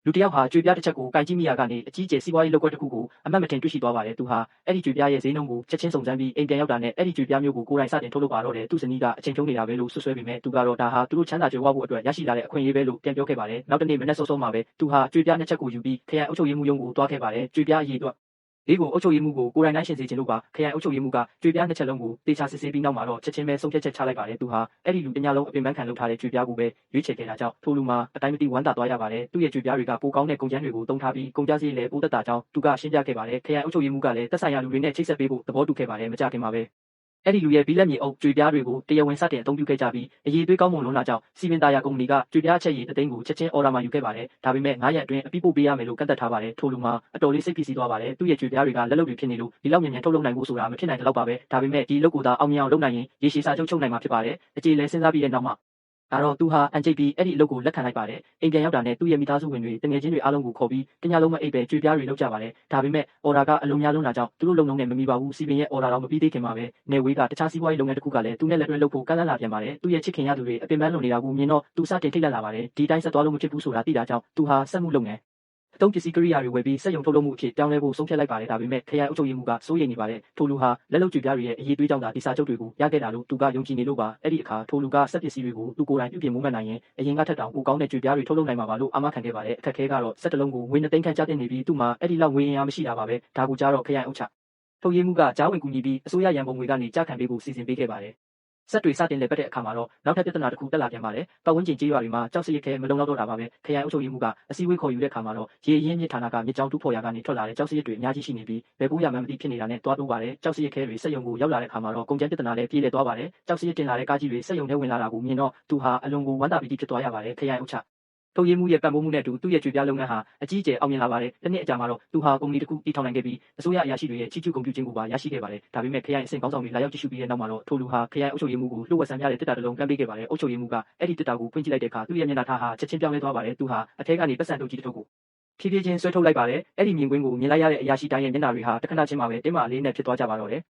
လူတစ်ယောက်ဟာကြွေပြားတစ်ချက်ကိုကိုင်ကြည့်မိရာကနေအကြီးကျယ်စီးပွားရေးလုပ်ကွက်တစ်ခုကိုအမှတ်မထင်တွေ့ရှိသွားပါတယ်။သူဟာအဲ့ဒီကြွေပြားရဲ့ဈေးနှုန်းကိုချက်ချင်းစုံစမ်းပြီးအိမ်ပြန်ရောက်တာနဲ့အဲ့ဒီကြွေပြားမျိုးကိုကိုယ်တိုင်စတင်ထုတ်လုပ်ပါတော့တယ်။သူ့ဇနီးကအချိန်ချုံးနေတာပဲလို့ဆွဆွဲပေမဲ့သူကတော့ဒါဟာသူတို့ချမ်းသာကြွယ်ဝဖို့အတွက်ရရှိလာတဲ့အခွင့်အရေးပဲလို့ပြန်ပြောခဲ့ပါတယ်။နောက်တစ်နေ့မနက်စောစောမှာပဲသူဟာကြွေပြားနှစ်ချက်ကိုယူပြီးခရိုင်အုပ်ချုပ်ရေးမှူးရုံးကိုသွားခဲ့ပါတယ်။ကြွေပြားအရေးအတွက်လေးကိုအုပ်ချုပ်ရေးမှူးကိုကိုယ်တိုင်နိုင်ရှင်စေခြင်းလို့ပါခရိုင်အုပ်ချုပ်ရေးမှူးကကြွေပြားနှစ်ချက်လုံးကိုတေချာစစ်ဆေးပြီးနောက်မှာတော့ချက်ချင်းပဲဆုံးဖြတ်ချက်ချလိုက်ပါတယ်။သူဟာအဲ့ဒီလူတညလုံးအပင်ပန်းခံလုပ်ထားတဲ့ကြွေပြားကိုပဲရွေးချယ်ခဲ့တာကြောင့်ထိုလူမှာအတိုင်းမသိဝမ်းသာသွားရပါတယ်။သူ့ရဲ့ကြွေပြားတွေကပိုကောင်းတဲ့ကုန်ကျန်းတွေကိုသုံးထားပြီးကုန်ကျစရိတ်လည်းပိုသက်သာကြောင်းသူကရှင်းပြခဲ့ပါတယ်။ခရိုင်အုပ်ချုပ်ရေးမှူးကလည်းသက်ဆိုင်ရာလူတွေနဲ့ချိတ်ဆက်ပေးဖို့သဘောတူခဲ့ပါတယ်။မကြခင်မှာပဲအဲ့ဒီလူရဲ့ဘီလက်မြေအုပ်ကြွေပြားတွေကိုတရားဝင်စတင်အသုံးပြုခဲ့ကြပြီးအရေးသွေးကောင်းမွန်လွန်းလာကြောင်းစီမင်သားယာကုမ္ပဏီကကြွေပြားအချက်ရည်တသိန်းကိုချက်ချင်းအော်ဒါမှာယူခဲ့ပါတယ်။ဒါပေမဲ့9ရက်အတွင်းအပြီးပို့ပေးရမယ်လို့ကန့်သက်ထားပါတယ်။ထိုလူမှာအတော်လေးစိတ်ဖိစီးသွားပါတယ်။သူ့ရဲ့ကြွေပြားတွေကလက်လုပ်တွေဖြစ်နေလို့ဒီလောက်မြန်မြန်ထုတ်လုပ်နိုင်ဖို့ဆိုတာမဖြစ်နိုင်တဲ့လောက်ပါပဲ။ဒါပေမဲ့ဒီလုပ်ကိုသာအောင်မြင်အောင်လုပ်နိုင်ရင်ရေရှည်စာချုပ်ချုပ်နိုင်မှာဖြစ်ပါတယ်။အကြေလဲစဉ်းစားပြီးတဲ့နောက်မှာတော့သူဟာအန်ဂျိတ်ပြီးအဲ့ဒီအလုပ်ကိုလက်ခံလိုက်ပါတယ်။အိမ်ပြန်ရောက်တာနဲ့သူ့ရဲ့မိသားစုဝင်တွေတငယ်ချင်းတွေအားလုံးကိုခေါ်ပြီးတညလုံးမအိပ်ပဲကြွေပြားတွေလုပ်ကြပါတယ်။ဒါပေမဲ့အော်ဒါကအလုံးများလုံးလာကြောင်းသူတို့လုံလုံးနဲ့မမီပါဘူး။စီပင်ရဲ့အော်ဒါတော့မပြီးသေးခင်မှာပဲနေဝေးကတခြားစီးပွားရေးလုပ်ငန်းတစ်ခုကလည်းသူနဲ့လက်တွဲလုပ်ဖို့ကမ်းလှမ်းလာပြန်ပါတယ်။သူ့ရဲ့ချစ်ခင်ရသူတွေအပင်ပန်းလွန်နေတာကိုမြင်တော့သူစတင်ထိတ်လန့်လာပါတယ်။ဒီတိုင်းဆက်သွားလို့မဖြစ်ဘူးဆိုတာသိတာကြောင့်သူဟာစက်မှုလုပ်ငန်းအသုံးပစ္စည်းကိရိယာတွေဝယ်ပြီးစက်ရုံထုတ်လုပ်မှုအဖြစ်ပြောင်းလဲဖို့ဆုံးဖြတ်လိုက်ပါတယ်။ဒါပေမဲ့ခရိုင်အုပ်ချုပ်ရေးမှူးကစိုးရိမ်နေပါတယ်။ထိုလူဟာလက်လုပ်ကြွေပြားတွေရဲ့အရေးသွေးကြောင့်သာဒီစာချုပ်တွေကိုရခဲ့တာလို့သူကယုံကြည်နေလို့ပါ။အဲ့ဒီအခါထိုလူကစက်ပစ္စည်းတွေကိုသူကိုယ်တိုင်ပြုပြင်မှုမှတ်နိုင်ရင်အရင်ကထက်တောင်ပိုကောင်းတဲ့ကြွေပြားတွေထုတ်လုပ်နိုင်မှာပါလို့အာမခံခဲ့ပါတယ်။အခက်ခဲကတော့စက်တလုံးကိုငွေ2သိန်းခန့်ကျတင်နေပြီးသူ့မှာအဲ့ဒီလောက်ငွေရင်အားမရှိတာပါပဲ။ဒါကိုကြားတော့ခရိုင်အုပ်ချုပ်ရေးမှူးကကြားဝင်ကူညီပြီးအစိုးရရန်ပုံငွေကနေကြားခံပေးဖို့စီစဉ်ပေးခဲ့ပါတယ်။စက်တွေစတင်လည်ပတ်တဲ့အခါမှာတော့နောက်ထပ်ပြဿနာတစ်ခုတက်လာပြန်ပါတယ်။ပတ်ဝန်းကျင်ကြေးရွာတွေမှာကြောက်စရစ်ခဲမလုံလောက်တော့တာပါပဲ။ခရိုင်အုပ်ချုပ်ရေးမှူးကအစည်းအဝေးခေါ်ယူတဲ့အခါမှာတော့ရေအရင်းမြစ်ဌာနကမြစ်ကြောင်းတူးဖော်ရာကနေထွက်လာတဲ့ကြောက်စရစ်တွေအများကြီးရှိနေပြီးဘယ်ပိုးရမှန်းမသိဖြစ်နေတာနဲ့တွားတိုးပါတယ်။ကြောက်စရစ်ခဲတွေစက်ရုံကိုရောက်လာတဲ့အခါမှာတော့ကုန်ကျန်းပြဿနာလည်းပြေးလည်သွားပါတယ်။ကြောက်စရစ်တင်လာတဲ့ကားကြီးတွေစက်ရုံထဲဝင်လာတာကိုမြင်တော့သူဟာအလွန်ကိုဝမ်းသာပီတိဖြစ်သွားရပါတယ်။ခရိုင်အုပ်ချုပ်ရေးမှူးရဲ့ပံ့ပိုးမှုနဲ့အတူသူ့ရဲ့ကြွေပြားလုပ်ငန်းဟာအကြီးအကျယ်အောင်မြင်လာပါတယ်။တစ်နှစ်အကြာမှာတော့သူဟာကုမ္ပဏီတစ်ခုတည်ထောင်နိုင်ခဲ့ပြီးအစိုးရအရာရှိတွေရဲ့ချီးကျူးဂုဏ်ပြုခြင်းကိုပါရရှိခဲ့ပါတယ်။ဒါပေမဲ့ခရိုင်အဆင့်ခေါင်းဆောင်တွေလာရောက်ကြည့်ရှုပြီးတဲ့နောက်မှာတော့ထိုလူဟာခရိုင်အုပ်ချုပ်ရေးမှူးကိုလှုပ်ဝက်ဆန်းပြတဲ့တစ်တာတစ်လုံးကမ်းပေးခဲ့ပါတယ်။အုပ်ချုပ်ရေးမှူးကအဲ့ဒီတစ်တာကိုဖွင့်ကြည့်လိုက်တဲ့အခါသူ့ရဲ့မျက်နှာထားဟာချက်ချင်းပြောင်းလဲသွားပါတယ်။သူဟာအထက်ကနေပတ်စံတုပ်ကြီးတစ်ထုပ်ကိုဖြည်းဖြည်းချင်းဆွဲထုတ်လိုက်ပါတယ်။အဲ့ဒီမြင်ကွင်းကိုမြင်လိုက်ရတဲ့အရာရှိတိုင်းရဲ့မျက်နှာတွေဟာတခဏချင်းမှာပဲတင်းမာလေးနဲ့ဖြစ်သွားကြပါတော့တယ်။